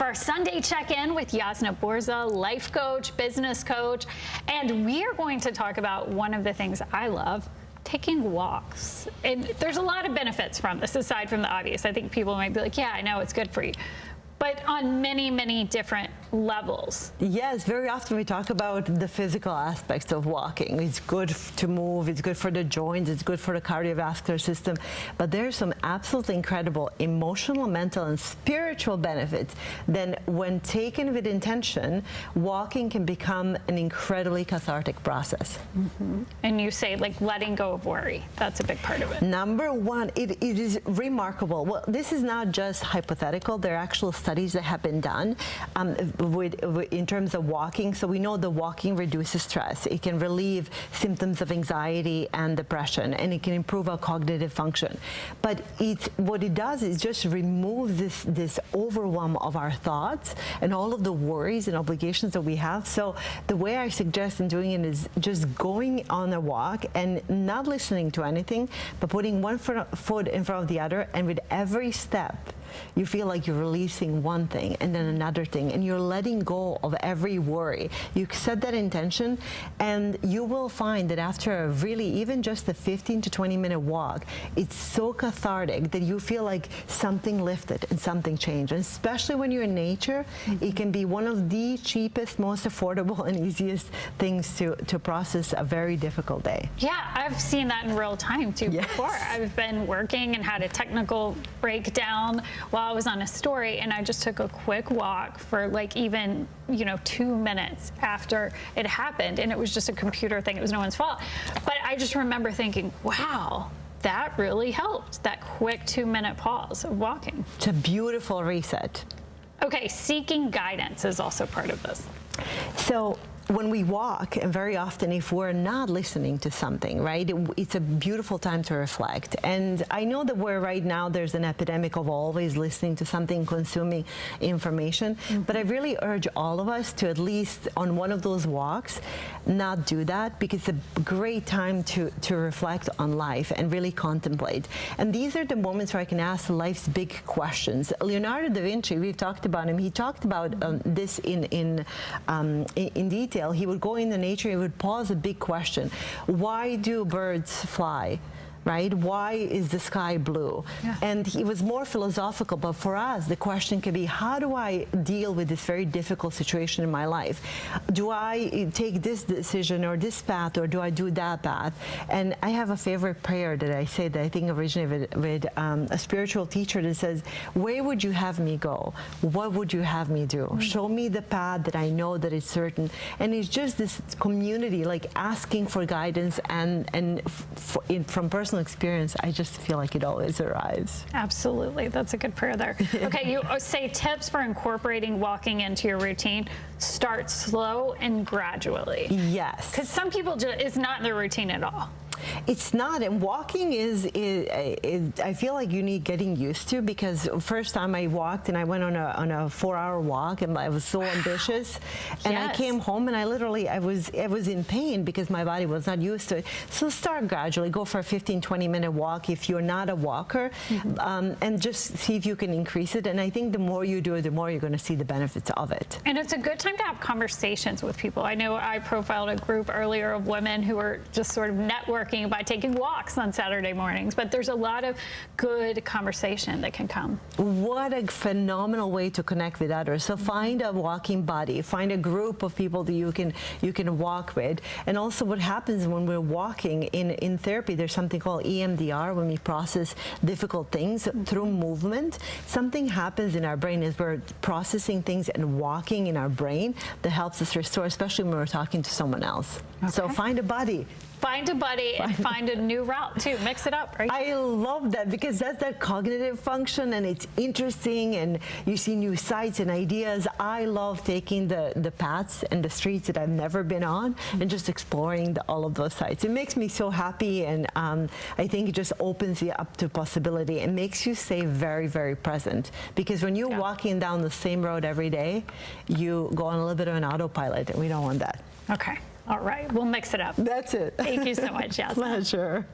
our Sunday check-in with Jasna Borza, life coach, business coach, and we are going to talk about one of the things I love, taking walks. And there's a lot of benefits from this, aside from the obvious. I think people might be like, yeah, I know it's good for you, but on many, many different levels. Yes, very often we talk about the physical aspects of walking. It's good to move, it's good for the joints, it's good for the cardiovascular system, but there's some absolutely incredible emotional, mental, and spiritual benefits. Then when taken with intention, walking can become an incredibly cathartic process. Mm-hmm. And you say, like, letting go of worry. That's a big part of it. Number one, it is remarkable. Well, this is not just hypothetical. There are actual studies that have been done in terms of walking. So we know the walking reduces stress. It can relieve symptoms of anxiety and depression, and it can improve our cognitive function. But what it does is just remove this overwhelm of our thoughts and all of the worries and obligations that we have. So the way I suggest in doing it is just going on a walk and not listening to anything, but putting one foot in front of the other, and with every step, you feel like you're releasing one thing and then another thing, and you're letting go of every worry. You set that intention, and you will find that after a really, even just a 15 to 20 minute walk, it's so cathartic that you feel like something lifted and something changed. And especially when you're in nature, it can be one of the cheapest, most affordable, and easiest things to process a very difficult day. Yeah, I've seen that in real time too. Yes. Before. I've been working and had a technical breakdown while I was on a story, and I just took a quick walk for like even 2 minutes after it happened, and it was just a computer thing. It was no one's fault. But I just remember thinking, wow, that really helped, that quick 2-minute pause of walking. It's a beautiful reset. Okay, seeking guidance is also part of this. So when we walk, and very often if we're not listening to something, right, it's a beautiful time to reflect. And I know that right now there's an epidemic of always listening to something, consuming information, but I really urge all of us to, at least on one of those walks, not do that, because it's a great time to reflect on life and really contemplate. And these are the moments where I can ask life's big questions. Leonardo da Vinci, we've talked about him, he talked about this in detail. He would go in the nature, he would pause a big question. Why do birds fly? Right? Why is the sky blue? Yeah. And he was more philosophical, but for us, the question could be, how do I deal with this very difficult situation in my life? Do I take this decision or this path, or do I do that path? And I have a favorite prayer that I say that I think originated with a spiritual teacher that says, where would you have me go? What would you have me do? Show me the path that I know that is certain. And it's just this community, like asking for guidance, and from personal experience, I just feel like it always arrives. Absolutely. That's a good prayer there. Okay, you say tips for incorporating walking into your routine. Start slow and gradually. Yes. Because some people, it's not in their routine at all. It's not, and walking is I feel like you need getting used to, because first time I walked, and I went on a 4-hour walk, and I was so ambitious, and I came home and I was in pain because my body was not used to it. So start gradually, go for a 15-20 minute walk if you're not a walker, and just see if you can increase it. And I think the more you do it, the more you're going to see the benefits of it. And it's a good time to have conversations with people. I know I profiled a group earlier of women who were just sort of networking by taking walks on Saturday mornings, but there's a lot of good conversation that can come. What a phenomenal way to connect with others. So find a walking buddy, find a group of people that you can walk with. And also, what happens when we're walking in therapy, there's something called EMDR, when we process difficult things through movement. Something happens in our brain as we're processing things and walking in our brain that helps us restore, especially when we're talking to someone else. Okay. So find a buddy. Find a buddy and find a new route too. Mix it up, right? I love that, because that's that cognitive function, and it's interesting, and you see new sights and ideas. I love taking the paths and the streets that I've never been on and just exploring all of those sites. It makes me so happy, and I think it just opens you up to possibility and makes you stay very, very present. Because when you're walking down the same road every day, you go on a little bit of an autopilot, and we don't want that. Okay. All right. We'll mix it up. That's it. Thank you so much, Jasna. Pleasure.